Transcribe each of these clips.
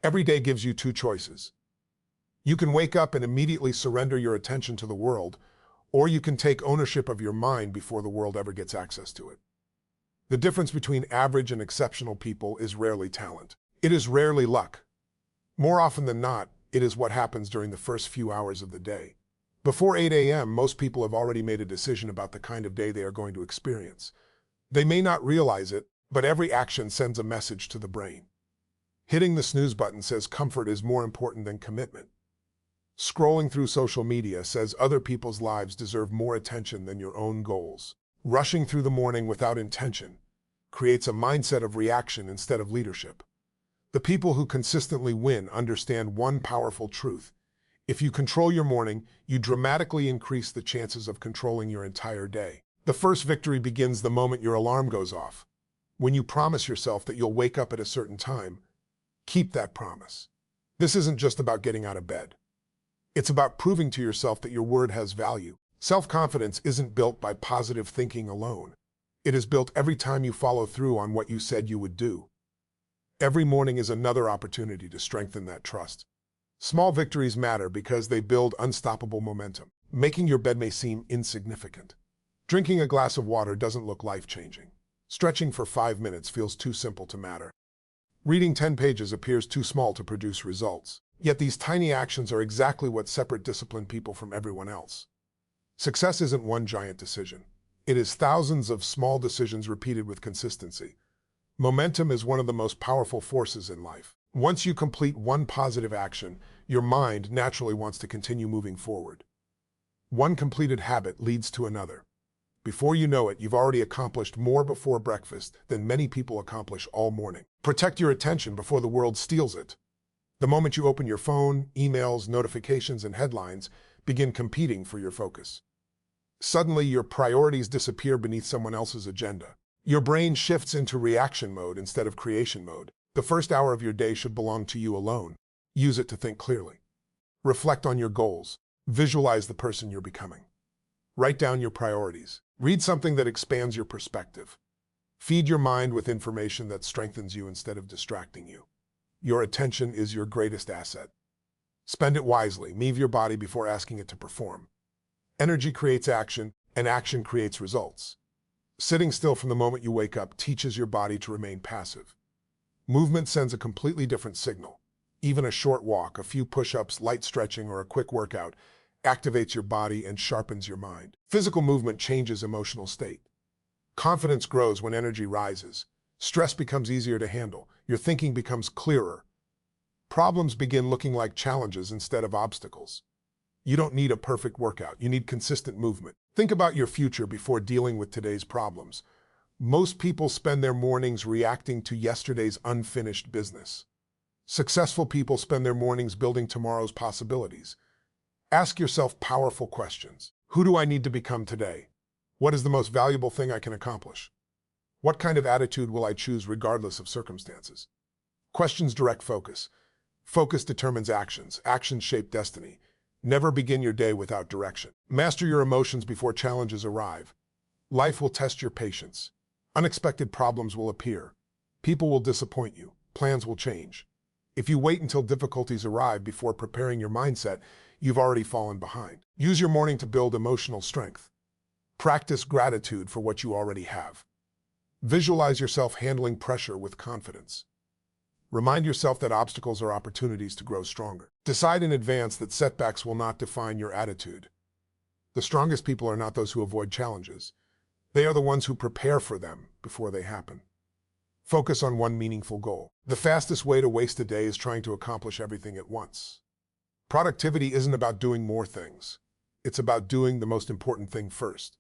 Every day gives you two choices. You can wake up and immediately surrender your attention to the world, or you can take ownership of your mind before the world ever gets access to it. The difference between average and exceptional people is rarely talent. It is rarely luck. More often than not, it is what happens during the first few hours of the day. Before 8 a.m., most people have already made a decision about the kind of day they are going to experience. They may not realize it, but every action sends a message to the brain. Hitting the snooze button says comfort is more important than commitment. Scrolling through social media says other people's lives deserve more attention than your own goals. Rushing through the morning without intention creates a mindset of reaction instead of leadership. The people who consistently win understand one powerful truth. If you control your morning, you dramatically increase the chances of controlling your entire day. The first victory begins the moment your alarm goes off. When you promise yourself that you'll wake up at a certain time, keep that promise. This isn't just about getting out of bed. It's about proving to yourself that your word has value. Self-confidence isn't built by positive thinking alone. It is built every time you follow through on what you said you would do. Every morning is another opportunity to strengthen that trust. Small victories matter because they build unstoppable momentum. Making your bed may seem insignificant. Drinking a glass of water doesn't look life-changing. Stretching for 5 minutes feels too simple to matter. Reading 10 pages appears too small to produce results. Yet these tiny actions are exactly what separate disciplined people from everyone else. Success isn't one giant decision. It is thousands of small decisions repeated with consistency. Momentum is one of the most powerful forces in life. Once you complete one positive action, your mind naturally wants to continue moving forward. One completed habit leads to another. Before you know it, you've already accomplished more before breakfast than many people accomplish all morning. Protect your attention before the world steals it. The moment you open your phone, emails, notifications, and headlines begin competing for your focus. Suddenly, your priorities disappear beneath someone else's agenda. Your brain shifts into reaction mode instead of creation mode. The first hour of your day should belong to you alone. Use it to think clearly. Reflect on your goals. Visualize the person you're becoming. Write down your priorities. Read something that expands your perspective. Feed your mind with information that strengthens you instead of distracting you. Your attention is your greatest asset. Spend it wisely. Move your body before asking it to perform. Energy creates action, and action creates results. Sitting still from the moment you wake up teaches your body to remain passive. Movement sends a completely different signal. Even a short walk, a few push-ups, light stretching, or a quick workout activates your body and sharpens your mind. Physical movement changes emotional state. Confidence grows when energy rises. Stress becomes easier to handle. Your thinking becomes clearer. Problems begin looking like challenges instead of obstacles. You don't need a perfect workout. You need consistent movement. Think about your future before dealing with today's problems. Most people spend their mornings reacting to yesterday's unfinished business. Successful people spend their mornings building tomorrow's possibilities. Ask yourself powerful questions. Who do I need to become today? What is the most valuable thing I can accomplish? What kind of attitude will I choose regardless of circumstances? Questions direct focus. Focus determines actions. Actions shape destiny. Never begin your day without direction. Master your emotions before challenges arrive. Life will test your patience. Unexpected problems will appear. People will disappoint you. Plans will change. If you wait until difficulties arrive before preparing your mindset, you've already fallen behind. Use your morning to build emotional strength. Practice gratitude for what you already have. Visualize yourself handling pressure with confidence. Remind yourself that obstacles are opportunities to grow stronger. Decide in advance that setbacks will not define your attitude. The strongest people are not those who avoid challenges. They are the ones who prepare for them before they happen. Focus on one meaningful goal. The fastest way to waste a day is trying to accomplish everything at once. Productivity isn't about doing more things. It's about doing the most important thing first.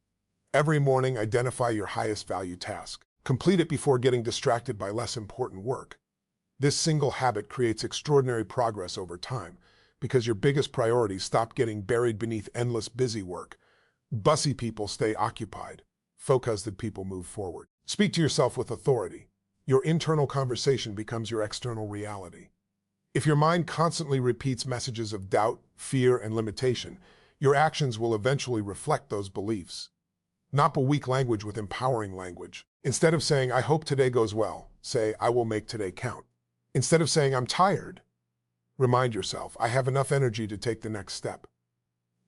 Every morning, identify your highest value task. Complete it before getting distracted by less important work. This single habit creates extraordinary progress over time because your biggest priorities stop getting buried beneath endless busy work. Bussy people stay occupied. Focused people move forward. Speak to yourself with authority. Your internal conversation becomes your external reality. If your mind constantly repeats messages of doubt, fear, and limitation, your actions will eventually reflect those beliefs. Not weak language with empowering language. Instead of saying, I hope today goes well, say, I will make today count. Instead of saying, I'm tired, Remind yourself, I have enough energy to take the next step.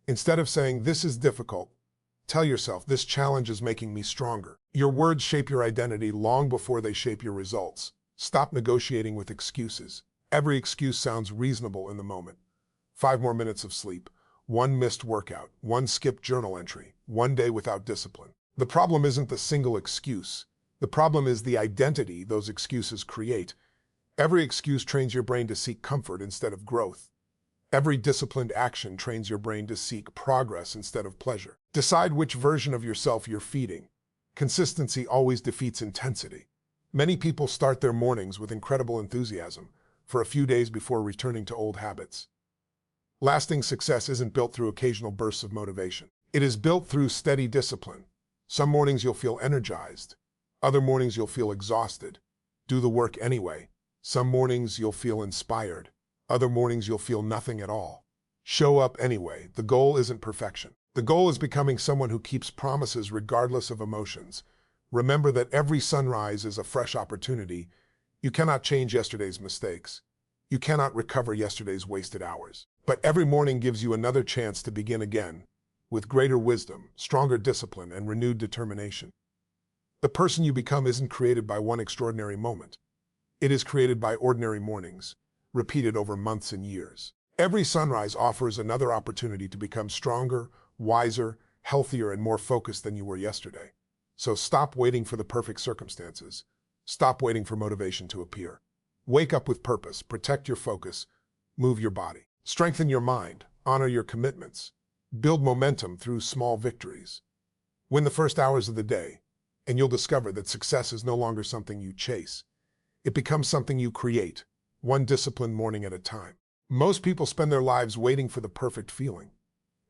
Instead of saying, this is difficult, tell yourself, this challenge is making me stronger. Your words shape your identity long before they shape your results. Stop negotiating with excuses. Every excuse sounds reasonable in the moment. 5 more minutes of sleep, 1 missed workout, 1 skipped journal entry, 1 day without discipline. The problem isn't the single excuse. The problem is the identity those excuses create. Every excuse trains your brain to seek comfort instead of growth. Every disciplined action trains your brain to seek progress instead of pleasure. Decide which version of yourself you're feeding. Consistency always defeats intensity. Many people start their mornings with incredible enthusiasm for a few days before returning to old habits. Lasting success isn't built through occasional bursts of motivation. It is built through steady discipline. Some mornings you'll feel energized. Other mornings you'll feel exhausted. Do the work anyway. Some mornings you'll feel inspired. Other mornings you'll feel nothing at all. Show up anyway. The goal isn't perfection. The goal is becoming someone who keeps promises regardless of emotions. Remember that every sunrise is a fresh opportunity. You cannot change yesterday's mistakes. You cannot recover yesterday's wasted hours. But every morning gives you another chance to begin again, with greater wisdom, stronger discipline, and renewed determination. The person you become isn't created by one extraordinary moment. It is created by ordinary mornings, repeated over months and years. Every sunrise offers another opportunity to become stronger, wiser, healthier, and more focused than you were yesterday. So stop waiting for the perfect circumstances. Stop waiting for motivation to appear. Wake up with purpose, protect your focus, move your body. Strengthen your mind, honor your commitments. Build momentum through small victories. Win the first hours of the day, and you'll discover that success is no longer something you chase. It becomes something you create, one disciplined morning at a time. Most people spend their lives waiting for the perfect feeling.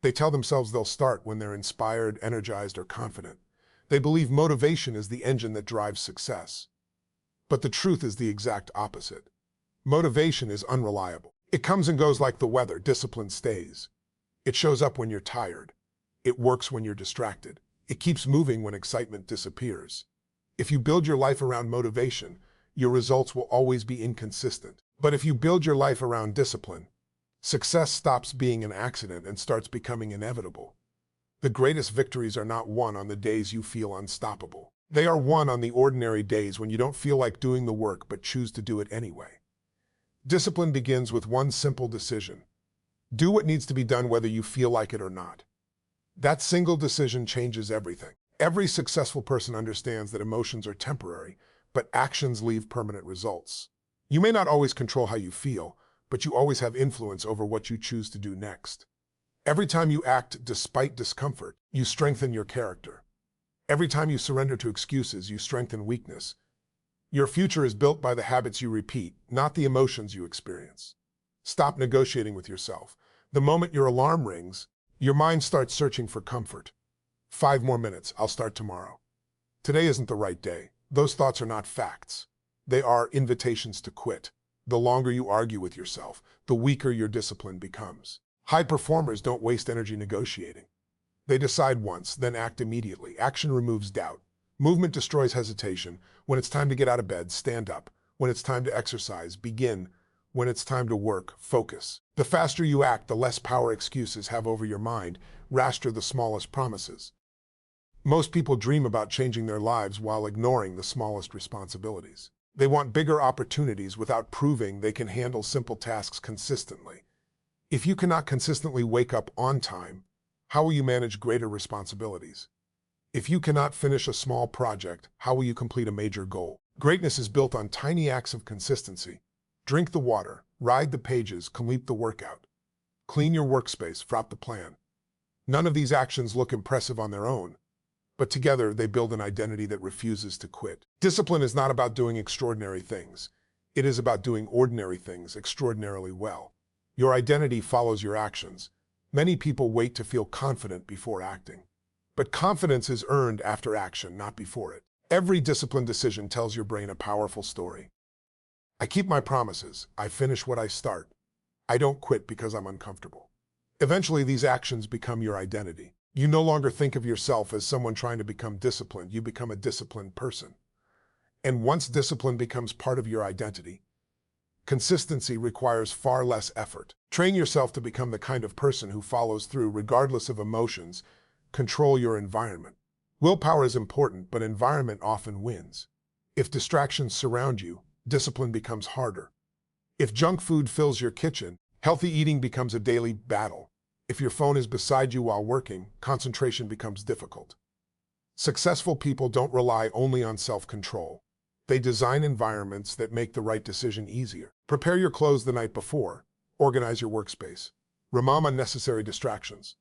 They tell themselves they'll start when they're inspired, energized, or confident. They believe motivation is the engine that drives success. But the truth is the exact opposite. Motivation is unreliable. It comes and goes like the weather. Discipline stays. It shows up when you're tired. It works when you're distracted. It keeps moving when excitement disappears. If you build your life around motivation, your results will always be inconsistent. But if you build your life around discipline, success stops being an accident and starts becoming inevitable. The greatest victories are not won on the days you feel unstoppable. They are won on the ordinary days when you don't feel like doing the work but choose to do it anyway. Discipline begins with one simple decision. Do what needs to be done whether you feel like it or not. That single decision changes everything. Every successful person understands that emotions are temporary, but actions leave permanent results. You may not always control how you feel, but you always have influence over what you choose to do next. Every time you act despite discomfort, you strengthen your character. Every time you surrender to excuses, you strengthen weakness. Your future is built by the habits you repeat, not the emotions you experience. Stop negotiating with yourself. The moment your alarm rings, your mind starts searching for comfort. 5 more minutes, I'll start tomorrow. Today isn't the right day. Those thoughts are not facts. They are invitations to quit. The longer you argue with yourself, the weaker your discipline becomes. High performers don't waste energy negotiating. They decide once, then act immediately. Action removes doubt. Movement destroys hesitation. When it's time to get out of bed, stand up. When it's time to exercise, begin. When it's time to work, focus. The faster you act, the less power excuses have over your mind. Raster the smallest promises. Most people dream about changing their lives while ignoring the smallest responsibilities. They want bigger opportunities without proving they can handle simple tasks consistently. If you cannot consistently wake up on time, how will you manage greater responsibilities? If you cannot finish a small project, how will you complete a major goal? Greatness is built on tiny acts of consistency. Drink the water, ride the pages, complete the workout. Clean your workspace, frop the plan. None of these actions look impressive on their own, but together they build an identity that refuses to quit. Discipline is not about doing extraordinary things. It is about doing ordinary things extraordinarily well. Your identity follows your actions. Many people wait to feel confident before acting. But confidence is earned after action, not before it. Every disciplined decision tells your brain a powerful story. I keep my promises. I finish what I start. I don't quit because I'm uncomfortable. Eventually, these actions become your identity. You no longer think of yourself as someone trying to become disciplined. You become a disciplined person. And once discipline becomes part of your identity, Consistency requires far less effort. Train yourself to become the kind of person who follows through regardless of emotions. Control your environment. Willpower is important, but environment often wins. If distractions surround you, discipline becomes harder. If junk food fills your kitchen, healthy eating becomes a daily battle. If your phone is beside you while working, concentration becomes difficult. Successful people don't rely only on self-control. They design environments that make the right decision easier. Prepare your clothes the night before. Organize your workspace. Remove unnecessary distractions.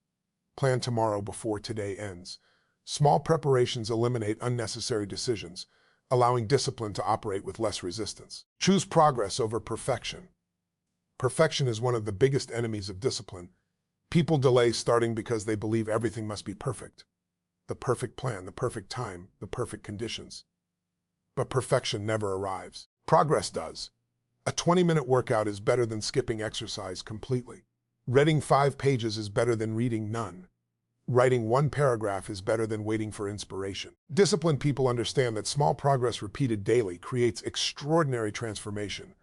Plan tomorrow before today ends. Small preparations eliminate unnecessary decisions, allowing discipline to operate with less resistance. Choose progress over perfection. Perfection is one of the biggest enemies of discipline. People delay starting because they believe everything must be perfect. The perfect plan, the perfect time, the perfect conditions. But perfection never arrives. Progress does. A 20-minute workout is better than skipping exercise completely. Reading 5 pages is better than reading none. Writing 1 paragraph is better than waiting for inspiration. Disciplined people understand that small progress repeated daily creates extraordinary transformation.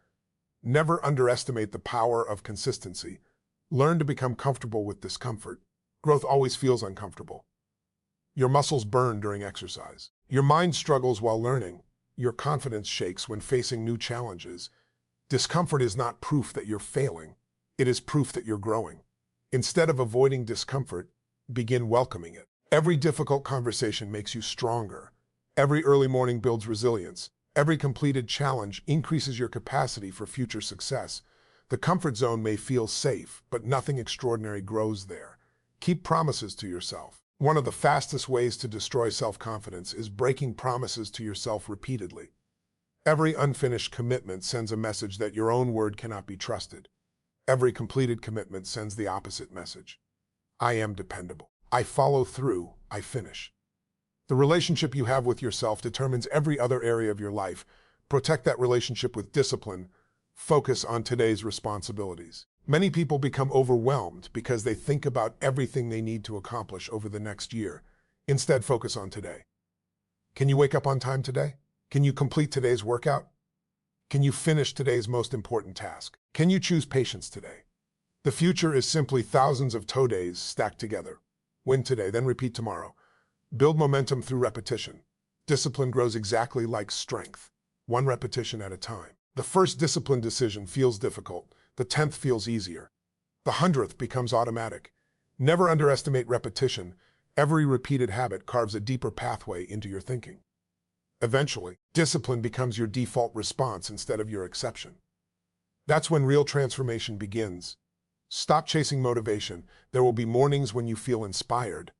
Never underestimate the power of consistency. Learn to become comfortable with discomfort. Growth always feels uncomfortable. Your muscles burn during exercise. Your mind struggles while learning. Your confidence shakes when facing new challenges. Discomfort is not proof that you're failing. It is proof that you're growing. Instead of avoiding discomfort, begin welcoming it. Every difficult conversation makes you stronger. Every early morning builds resilience. Every completed challenge increases your capacity for future success. The comfort zone may feel safe, but nothing extraordinary grows there. Keep promises to yourself. One of the fastest ways to destroy self-confidence is breaking promises to yourself repeatedly. Every unfinished commitment sends a message that your own word cannot be trusted. Every completed commitment sends the opposite message. I am dependable. I follow through. I finish. The relationship you have with yourself determines every other area of your life. Protect that relationship with discipline. Focus on today's responsibilities. Many people become overwhelmed because they think about everything they need to accomplish over the next year. Instead, focus on today. Can you wake up on time today? Can you complete today's workout? Can you finish today's most important task? Can you choose patience today? The future is simply thousands of toe days stacked together. Win today, then repeat tomorrow. Build momentum through repetition. Discipline grows exactly like strength, 1 repetition at a time. The first disciplined decision feels difficult. The 10th feels easier. The 100th becomes automatic. Never underestimate repetition. Every repeated habit carves a deeper pathway into your thinking. Eventually, discipline becomes your default response instead of your exception. That's when real transformation begins. Stop chasing motivation. There will be mornings when you feel inspired.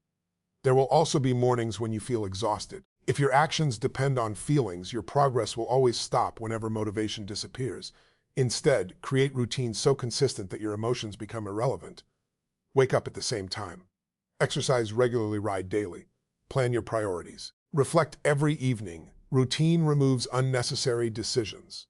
There will also be mornings when you feel exhausted. If your actions depend on feelings, your progress will always stop whenever motivation disappears. Instead, create routines so consistent that your emotions become irrelevant. Wake up at the same time. Exercise regularly, ride daily. Plan your priorities. Reflect every evening. Routine removes unnecessary decisions.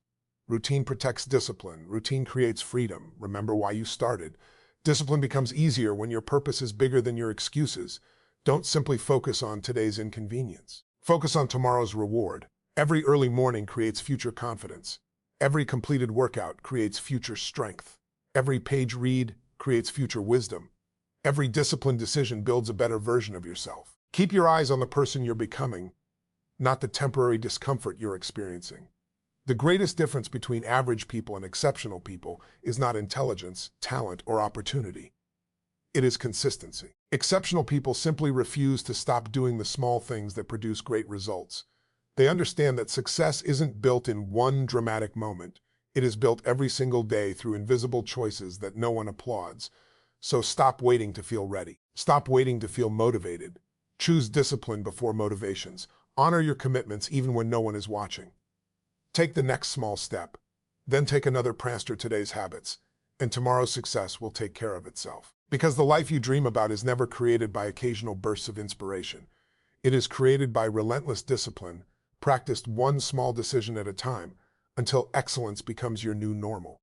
Routine protects discipline. Routine creates freedom. Remember why you started. Discipline becomes easier when your purpose is bigger than your excuses. Don't simply focus on today's inconvenience. Focus on tomorrow's reward. Every early morning creates future confidence. Every completed workout creates future strength. Every page read creates future wisdom. Every disciplined decision builds a better version of yourself. Keep your eyes on the person you're becoming, not the temporary discomfort you're experiencing. The greatest difference between average people and exceptional people is not intelligence, talent, or opportunity. It is consistency. Exceptional people simply refuse to stop doing the small things that produce great results. They understand that success isn't built in one dramatic moment. It is built every single day through invisible choices that no one applauds. So stop waiting to feel ready. Stop waiting to feel motivated. Choose discipline before motivations. Honor your commitments even when no one is watching. Take the next small step. Then take another master today's habits, and tomorrow's success will take care of itself. Because the life you dream about is never created by occasional bursts of inspiration. It is created by relentless discipline, practiced one small decision at a time, until excellence becomes your new normal.